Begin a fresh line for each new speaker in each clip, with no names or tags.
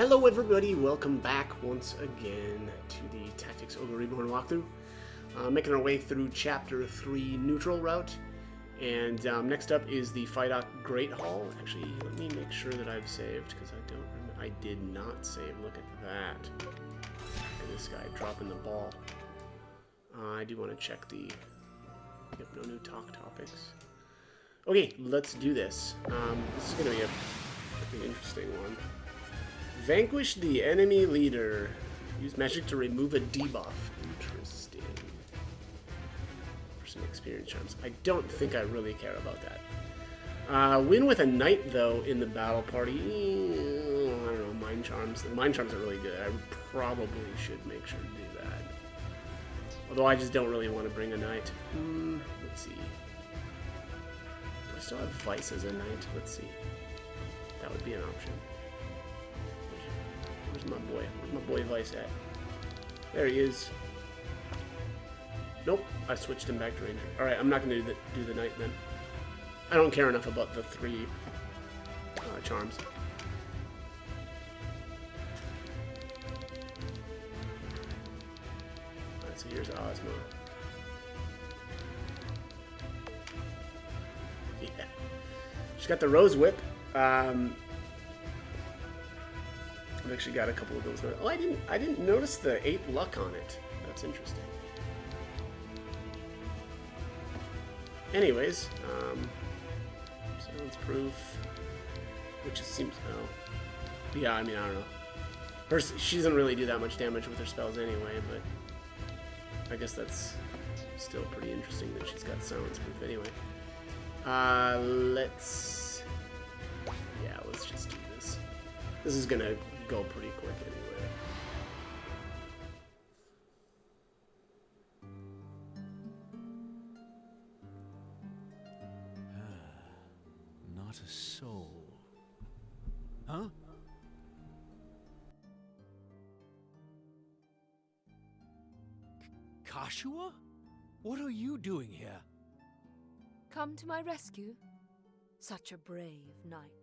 Hello everybody, welcome back once again to the Tactics Ogre Reborn walkthrough. Making our way through Chapter 3 Neutral Route. And next up is the Phidoch Great Hall. Actually, let me make sure that I've saved, because I don't remember. I did not save. Look at that. Look at this guy dropping the ball. I do want to check the... Yep, no new talk topics. Okay, let's do this. This is going to be an interesting one. Vanquish the enemy leader. Use magic to remove a debuff. Interesting. For some experience charms. I don't think I really care about that. Win with a knight, though, in the battle party. I don't know, mind charms. The mind charms are really good. I probably should make sure to do that. Although I just don't really want to bring a knight. Let's see. Do I still have Vice as a knight? Let's see. That would be an option. Where's my boy? Where's my boy Vice at? There he is. Nope, I switched him back to Ranger. Alright, I'm not going to do the knight then. I don't care enough about the three charms. Alright, so here's Ozma. Yeah. She's got the Rose Whip. I've actually got a couple of those. Oh, I didn't notice the 8 luck on it. That's interesting. Anyways, silence proof, which seems yeah. I mean, I don't know. She doesn't really do that much damage with her spells anyway, but I guess that's still pretty interesting that she's got silence proof anyway. Let's just do this. This is gonna go pretty quick anyway.
Not a soul. Huh? Kashua? What are you doing here?
Come to my rescue? Such a brave knight.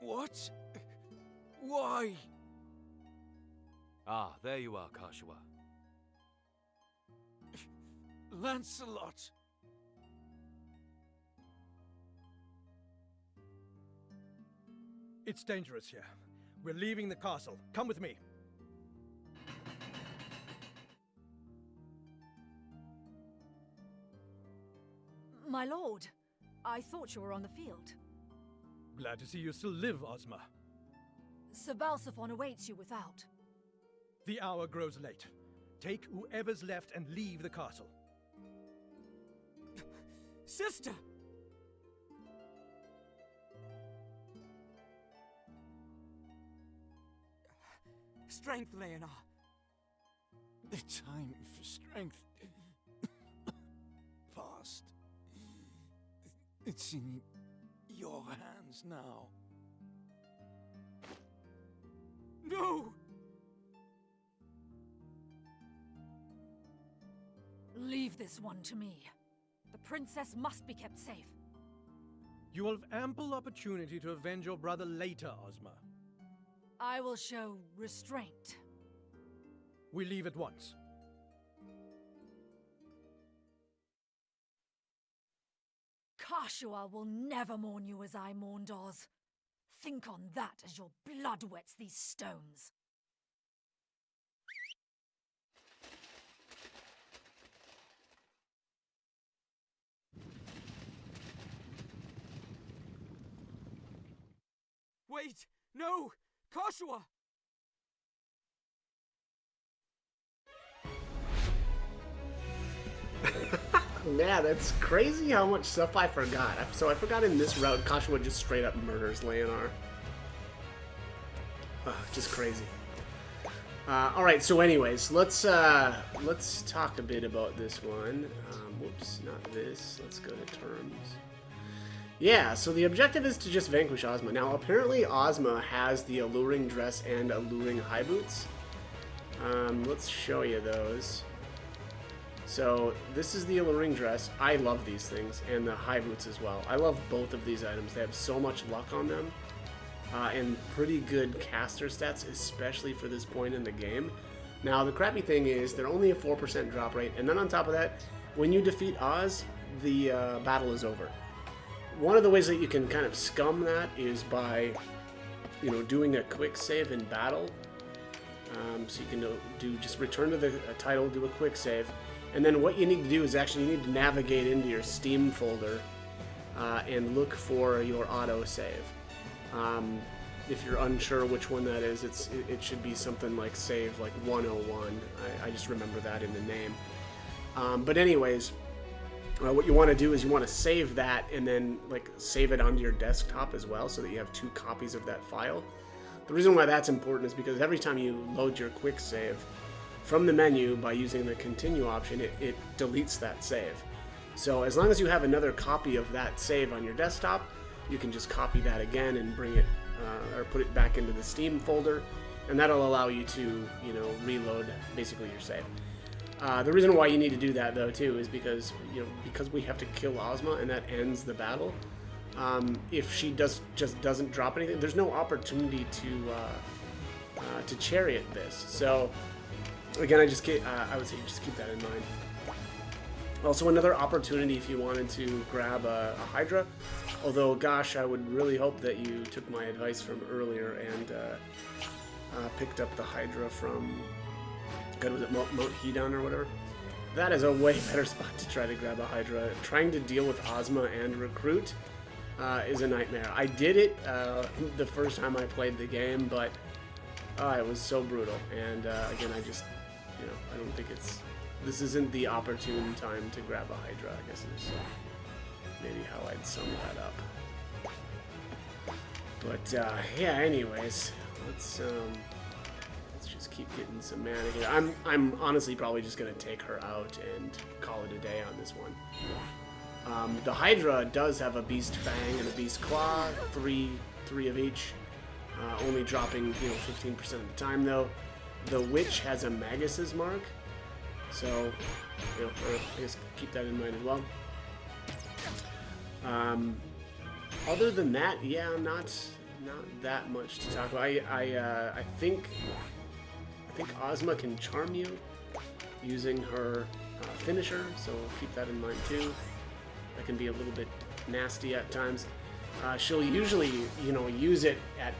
What? Why? Ah, there you are, Kashua. Lancelot!
It's dangerous here. We're leaving the castle. Come with me.
My lord, I thought you were on the field.
Glad to see you still live, Ozma.
Sir Balsaphon awaits you without.
The hour grows late. Take whoever's left and leave the castle.
Sister!
Strength, Leonor.
The time for strength passed. It's in your hands now.
No!
Leave this one to me. The princess must be kept safe.
You will have ample opportunity to avenge your brother later, Ozma.
I will show restraint.
We leave at once.
Kashua will never mourn you as I mourned Oz. Think on that as your blood wets these stones.
Wait! No! Kashua!
Man, that's crazy how much stuff I forgot. So I forgot in this route, Kashua just straight up murders Leonor. Just crazy. Alright, so anyways, let's talk a bit about this one. Whoops, not this. Let's go to terms. Yeah, so the objective is to just vanquish Ozma. Now, apparently Ozma has the alluring dress and alluring high boots. Let's show you those. So this is the alluring dress. I love these things, and the high boots as well. I love both of these items. They have so much luck on them, and pretty good caster stats, especially for this point in the game. Now the crappy thing is they're only a 4% drop rate, and then on top of that, when you defeat Oz, the battle is over. One of the ways that you can kind of scum that is by, you know, doing a quick save in battle. So you can just return to the title, do a quick save, and then what you need to do is actually you need to navigate into your Steam folder and look for your auto save. If you're unsure which one that is, it should be something like save like 101. I just remember that in the name. But anyways, what you want to do is you want to save that and then like save it onto your desktop as well, so that you have 2 copies of that file. The reason why that's important is because every time you load your quick save from the menu by using the continue option, it deletes that save. So as long as you have another copy of that save on your desktop, you can just copy that again and bring it or put it back into the Steam folder, and that'll allow you to, you know, reload basically your save. The reason why you need to do that though too is because, you know, because we have to kill Ozma and that ends the battle. If she just doesn't drop anything, there's no opportunity to chariot this. So again, I would say just keep that in mind. Also, another opportunity if you wanted to grab a Hydra. Although, gosh, I would really hope that you took my advice from earlier and picked up the Hydra from, was it Mount Hedon or whatever? That is a way better spot to try to grab a Hydra. Trying to deal with Ozma and recruit is a nightmare. I did it the first time I played the game, but it was so brutal. And again, I just, you know, I don't think this isn't the opportune time to grab a Hydra, I guess is maybe how I'd sum that up. But yeah, anyways, let's just keep getting some mana here. I'm honestly probably just gonna take her out and call it a day on this one. The Hydra does have a Beast Fang and a Beast Claw, three of each, only dropping, you know, 15% of the time though. The Witch has a Magus's Mark, so, you know, I guess keep that in mind as well. Other than that, yeah, not that much to talk about. I think Ozma can charm you using her finisher, so keep that in mind too. That can be a little bit nasty at times. She'll usually, you know, use it at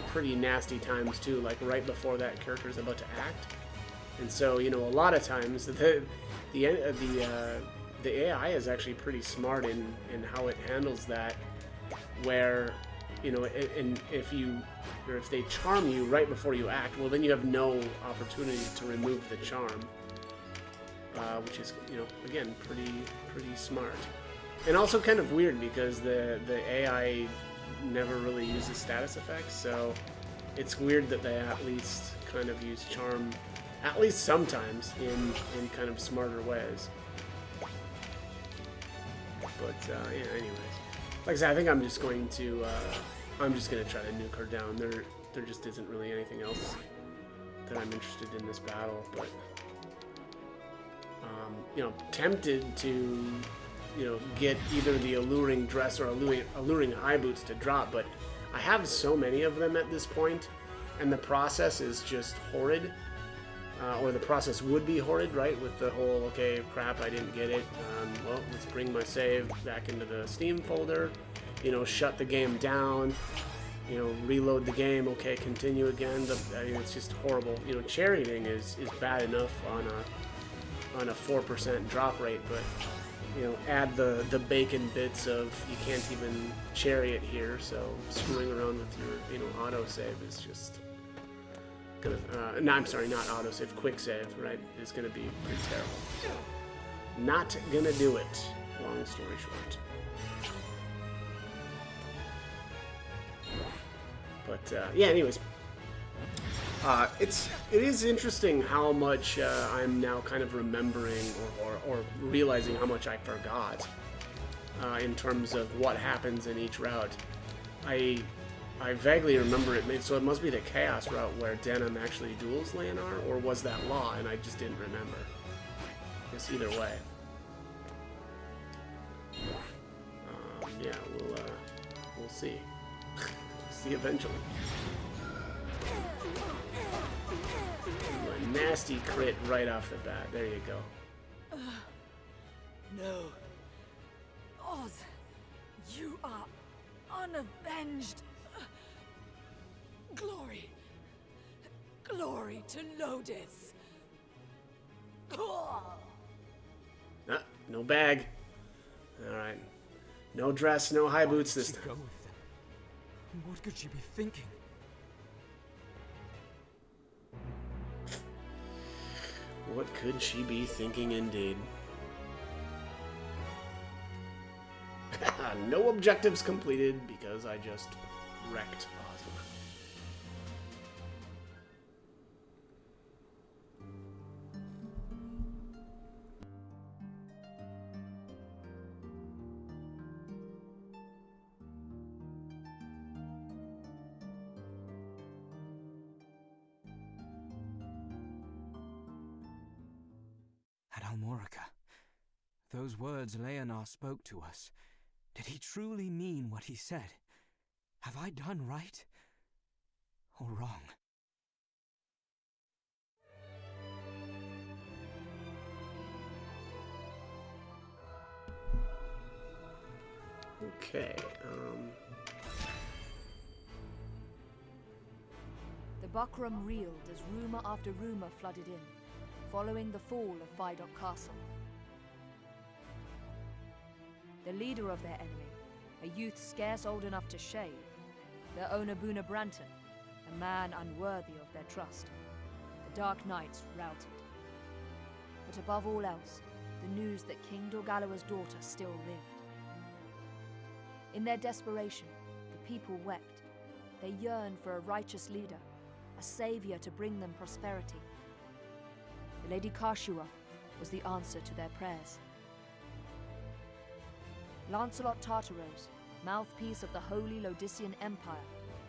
pretty nasty times too, like right before that character is about to act. And so, you know, a lot of times the AI is actually pretty smart in how it handles that, where, you know, if they charm you right before you act, well, then you have no opportunity to remove the charm, which is, you know, again, pretty smart. And also kind of weird because the AI never really uses status effects, so it's weird that they at least kind of use charm, at least sometimes, in kind of smarter ways. But yeah, anyways, like I said, I think I'm just gonna try to nuke her down. There just isn't really anything else that I'm interested in this battle, but you know, tempted to, you know, get either the alluring dress or alluring high boots to drop, but I have so many of them at this point, and the process is just horrid. Or the process would be horrid, right? With the whole, okay, crap, I didn't get it. Well, let's bring my save back into the Steam folder. You know, shut the game down. You know, reload the game. Okay, continue again. I mean, it's just horrible. You know, charioting is bad enough on a 4% drop rate, but you know, add the bacon bits of you can't even chariot here, so screwing around with your, you know, autosave is just gonna, no, I'm sorry, not autosave, quick save, right, is gonna be pretty terrible. So, not gonna do it, long story short. But, yeah, anyways. It is interesting how much I'm now kind of remembering or realizing how much I forgot in terms of what happens in each route. I vaguely remember it, so it must be the Chaos route where Denim actually duels Leonard, or was that Law and I just didn't remember? guess either way. Yeah, we'll see. See eventually. Ooh, a nasty crit right off the bat. There you go.
No. Oz, you are unavenged. Glory. Glory to Lodis.
Ah, no bag. Alright. No dress, no high boots this time.
Go with them. What could she be thinking?
What could she be thinking indeed? No objectives completed because I just wrecked Ozma.
At Almorica, those words Leonard spoke to us, did he truly mean what he said? Have I done right or wrong?
Okay,
The buckram reeled as rumor after rumor flooded in, following the fall of Phidoch Castle. The leader of their enemy, a youth scarce old enough to shave, their owner Buna Branton, a man unworthy of their trust. The Dark Knights routed. But above all else, the news that King Dorgalawa's daughter still lived. In their desperation, the people wept. They yearned for a righteous leader, a savior to bring them prosperity. The Lady Kashua was the answer to their prayers. Lancelot Tartaros, mouthpiece of the Holy Lodician Empire,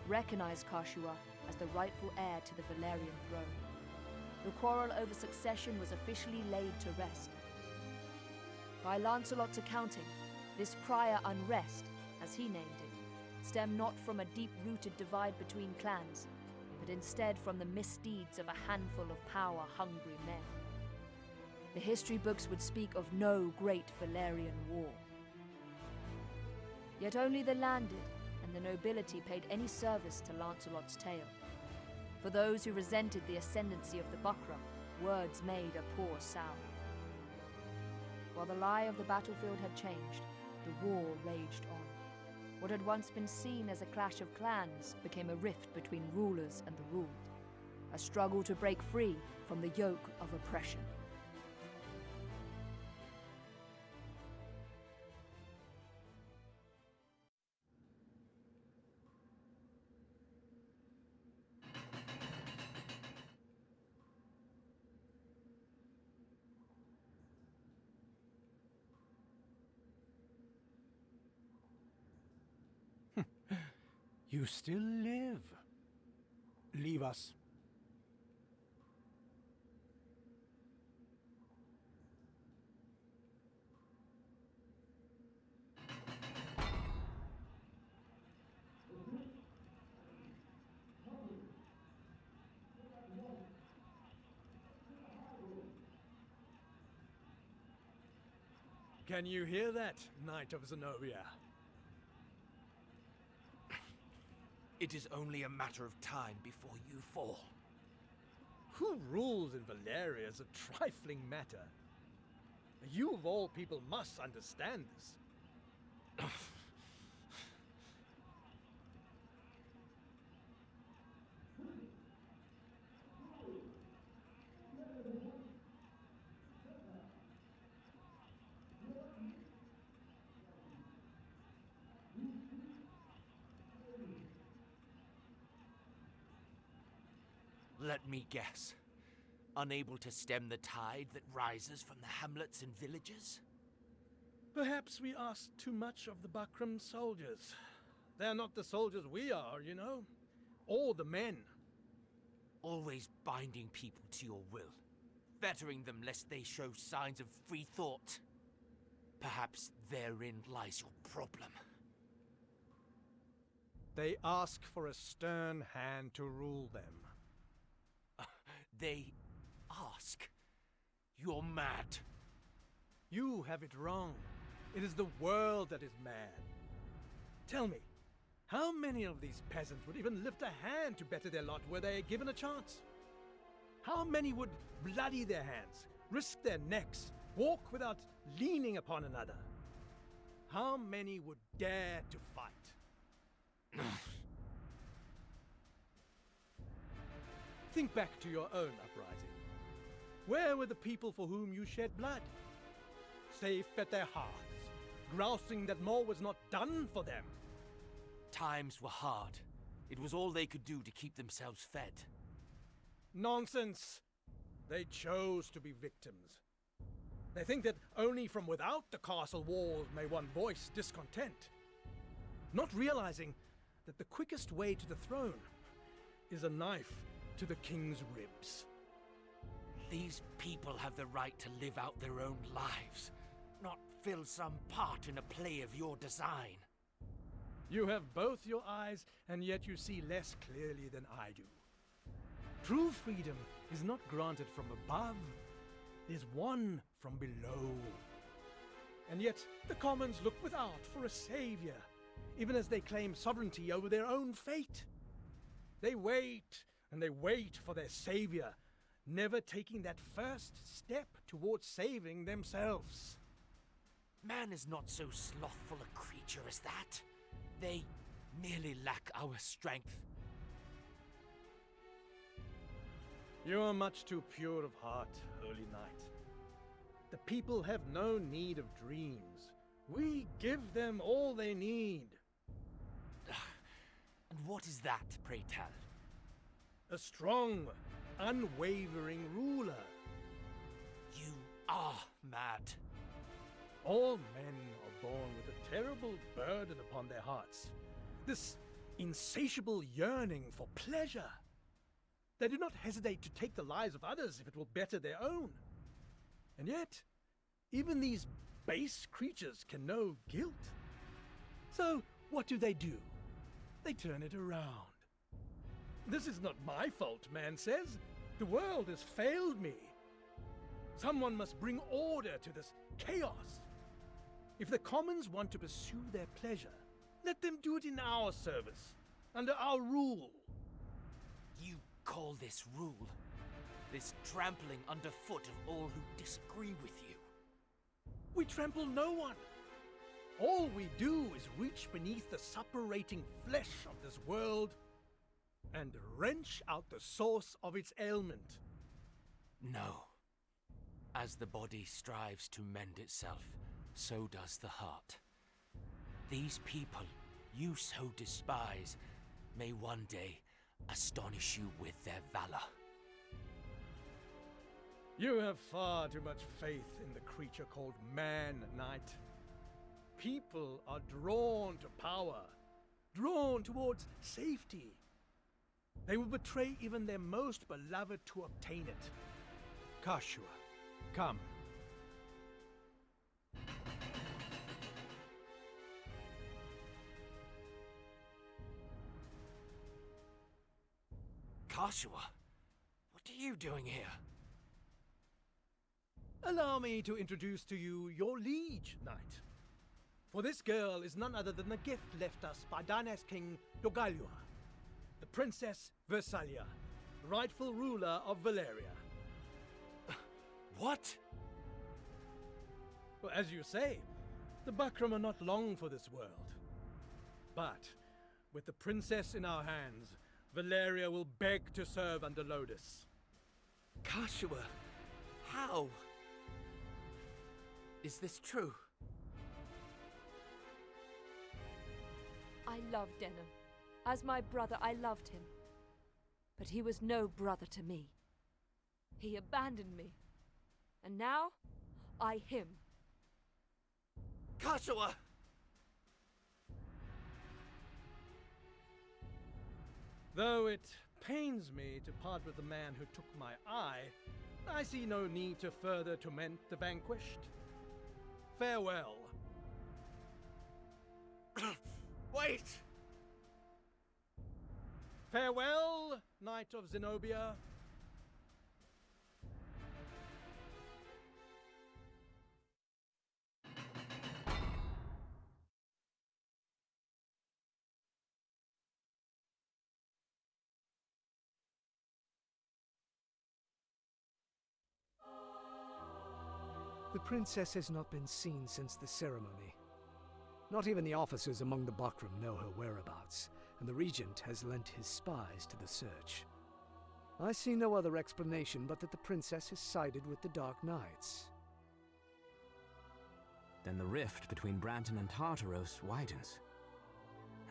recognized Kashua as the rightful heir to the Valerian throne. The quarrel over succession was officially laid to rest. By Lancelot's accounting, this prior unrest, as he named it, stemmed not from a deep-rooted divide between clans, but instead from the misdeeds of a handful of power-hungry men. The history books would speak of no great Valerian war. Yet only the landed and the nobility paid any service to Lancelot's tale. For those who resented the ascendancy of the Buckram, words made a poor salve. While the lie of the battlefield had changed, the war raged on. What had once been seen as a clash of clans became a rift between rulers and the ruled, a struggle to break free from the yoke of oppression.
You still live. Leave us. Can you hear that, Knight of Zenobia?
It is only a matter of time before you fall.
Who rules in Valeria is a trifling matter. You of all people must understand this.
Let me guess. Unable to stem the tide that rises from the hamlets and villages?
Perhaps we ask too much of the Buckram soldiers. They're not the soldiers we are, you know? Or the men.
Always binding people to your will. fettering them lest they show signs of free thought. Perhaps therein lies your problem.
They ask for a stern hand to rule them.
They ask? You're mad.
You have it wrong. It is the world that is mad. Tell me, how many of these peasants would even lift a hand to better their lot were they given a chance? How many would bloody their hands, risk their necks, walk without leaning upon another? How many would dare to fight? Think back to your own uprising. Where were the people for whom you shed blood? Safe at their hearths, grousing that more was not done for them.
Times were hard. It was all they could do to keep themselves fed.
Nonsense! They chose to be victims. They think that only from without the castle walls may one voice discontent, not realizing that the quickest way to the throne is a knife to the king's ribs.
These people have the right to live out their own lives, not fill some part in a play of your design.
You have both your eyes, and yet you see less clearly than I do. True freedom is not granted from above, it is won from below. And yet the commons look without for a savior, even as they claim sovereignty over their own fate. They wait and they wait for their savior, never taking that first step towards saving themselves.
Man is not so slothful a creature as that. They merely lack our strength.
You are much too pure of heart, Holy Knight. The people have no need of dreams. We give them all they need.
And what is that, pray tell?
A strong, unwavering ruler.
You are mad.
All men are born with a terrible burden upon their hearts. This insatiable yearning for pleasure. They do not hesitate to take the lives of others if it will better their own. And yet, even these base creatures can know guilt. So, what do? They turn it around. This is not my fault, man says. The world has failed me. Someone must bring order to this chaos. If the commons want to pursue their pleasure, let them do it in our service, under our rule.
You call this rule? This trampling underfoot of all who disagree with you?
We trample no one. All we do is reach beneath the suppurating flesh of this world and wrench out the source of its ailment.
No. As the body strives to mend itself, so does the heart. These people you so despise may one day astonish you with their valor.
You have far too much faith in the creature called man, Knight. People are drawn to power, drawn towards safety. They will betray even their most beloved to obtain it. Kashua, come.
Kashua, what are you doing here?
Allow me to introduce to you your liege, Knight. For this girl is none other than a gift left us by Dana's king, Dogalua, the Princess Versalia, rightful ruler of Valeria.
What?
Well, as you say, the Bakram are not long for this world. But, with the princess in our hands, Valeria will beg to serve under Lodis.
Kashua, how? Is this true?
I loved Denham. As my brother, I loved him. But he was no brother to me. He abandoned me. And now, I him.
Kashua!
Though it pains me to part with the man who took my eye, I see no need to further torment the vanquished. Farewell.
Wait!
Farewell, Knight of Zenobia.
The princess has not been seen since the ceremony. Not even the officers among the Bakram know her whereabouts, and the regent has lent his spies to the search. I see no other explanation but that the princess has sided with the Dark Knights.
Then the rift between Branton and Tartaros widens.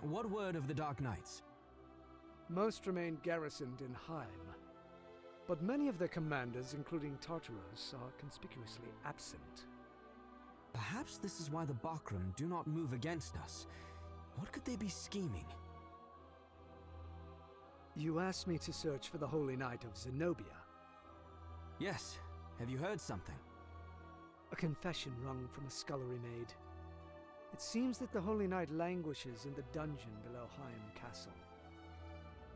What word of the Dark Knights?
Most remain garrisoned in Heim, but many of their commanders, including Tartaros, are conspicuously absent.
Perhaps this is why the Bakram do not move against us. What could they be scheming?
You asked me to search for the Holy Knight of Zenobia.
Yes. Have you heard something?
A confession wrung from a scullery maid. It seems that the Holy Knight languishes in the dungeon below Heim Castle.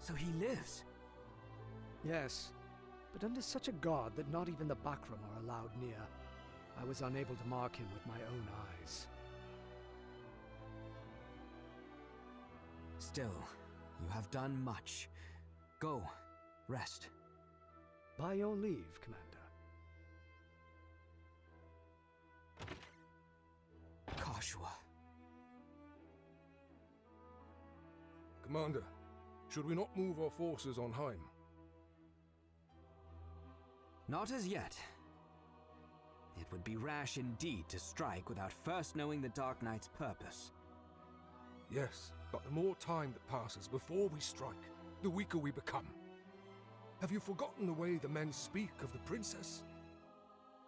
So he lives?
Yes, but under such a guard that not even the Bakram are allowed near. I was unable to mark him with my own eyes.
Still, you have done much. Go, rest.
By your leave, Commander.
Kashua.
Commander, should we not move our forces on Heim?
Not as yet. It would be rash indeed to strike without first knowing the Dark Knight's purpose.
Yes, but the more time that passes before we strike, the weaker we become. Have you forgotten the way the men speak of the princess?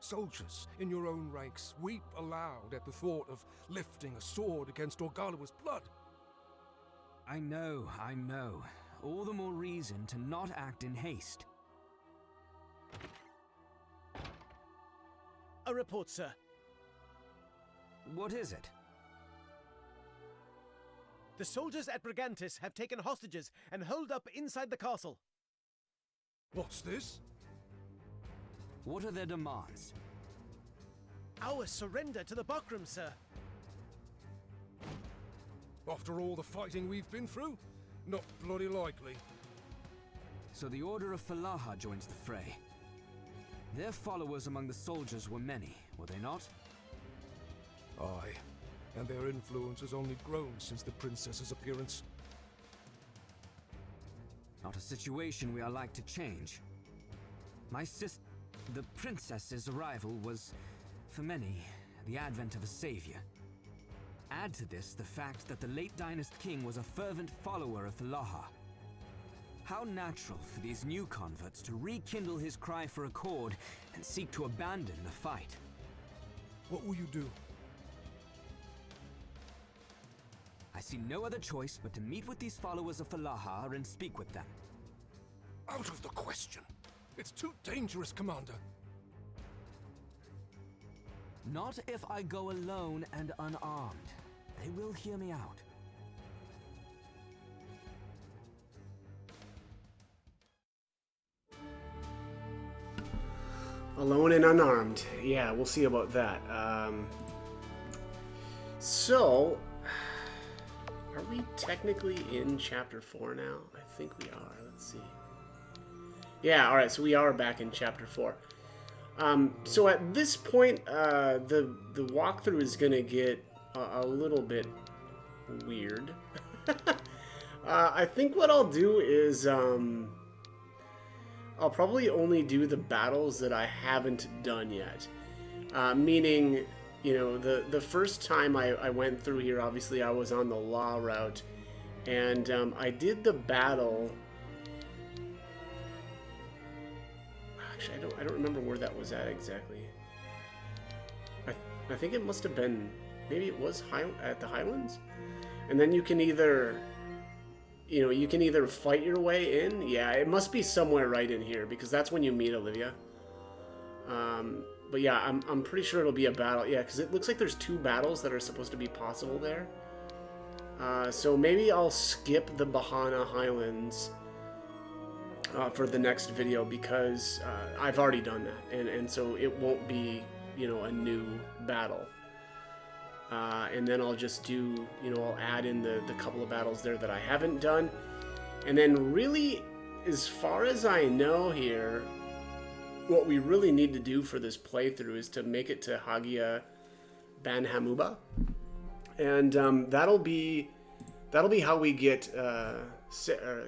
Soldiers in your own ranks weep aloud at the thought of lifting a sword against Orgalawa's blood.
I know. All the more reason to not act in haste.
A report, sir.
What is it?
The soldiers at Brigantis have taken hostages and holed up inside the castle.
What's this?
What are their demands?
Our surrender to the Bakram, sir.
After all the fighting we've been through? Not bloody likely.
So the Order of Phidoch joins the fray. Their followers among the soldiers were many, were they not?
Aye, and their influence has only grown since the princess's appearance.
Not a situation we are like to change. The princess's arrival was, for many, the advent of a savior. Add to this the fact that the late Dynast king was a fervent follower of Phidoch. How natural for these new converts to rekindle his cry for accord and seek to abandon the fight.
What will you do?
I see no other choice but to meet with these followers of Phidoch and speak with them.
Out of the question. It's too dangerous, Commander.
Not if I go alone and unarmed. They will hear me out.
Alone and unarmed. Yeah, we'll see about that. So, are we technically in Chapter 4 now? I think we are. Let's see. Yeah, alright, so we are back in Chapter 4. So at this point, the walkthrough is going to get a little bit weird. I think what I'll do is... I'll probably only do the battles that I haven't done yet. Meaning, you know, the first time I went through here, obviously I was on the law route. And I did the battle... Actually, I don't remember where that was at exactly. I think it must have been... Maybe it was at the Highlands? And then you can either... You know, you can either fight your way in. Yeah, it must be somewhere right in here, because that's when you meet Olivia. But yeah, I'm pretty sure it'll be a battle. Yeah, because it looks like there's 2 battles that are supposed to be possible there. So maybe I'll skip the Bahana Highlands for the next video, because I've already done that, and so it won't be, you know, a new battle. And then I'll just do, you know, I'll add in the couple of battles there that I haven't done. And then really, as far as I know here, what we really need to do for this playthrough is to make it to Hagia Ban Hamuba. And that'll be how we get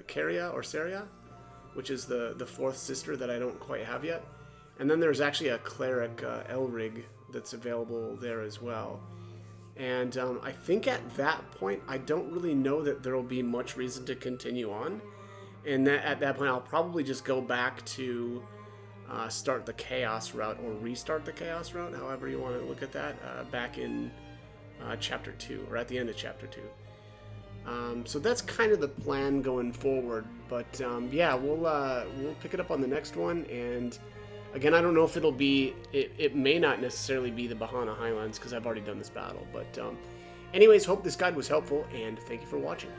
Caria or Saria, which is the 4th sister that I don't quite have yet. And then there's actually a cleric, Elrig, that's available there as well. And I think at that point, I don't really know that there will be much reason to continue on. And at that point, I'll probably just go back to start the Chaos route, or restart the Chaos route, however you want to look at that, back in Chapter 2, or at the end of Chapter 2. So that's kind of the plan going forward. But yeah, we'll pick it up on the next one. And again, I don't know if it'll be, it may not necessarily be the Bahana Highlands, because I've already done this battle. But anyways, hope this guide was helpful, and thank you for watching.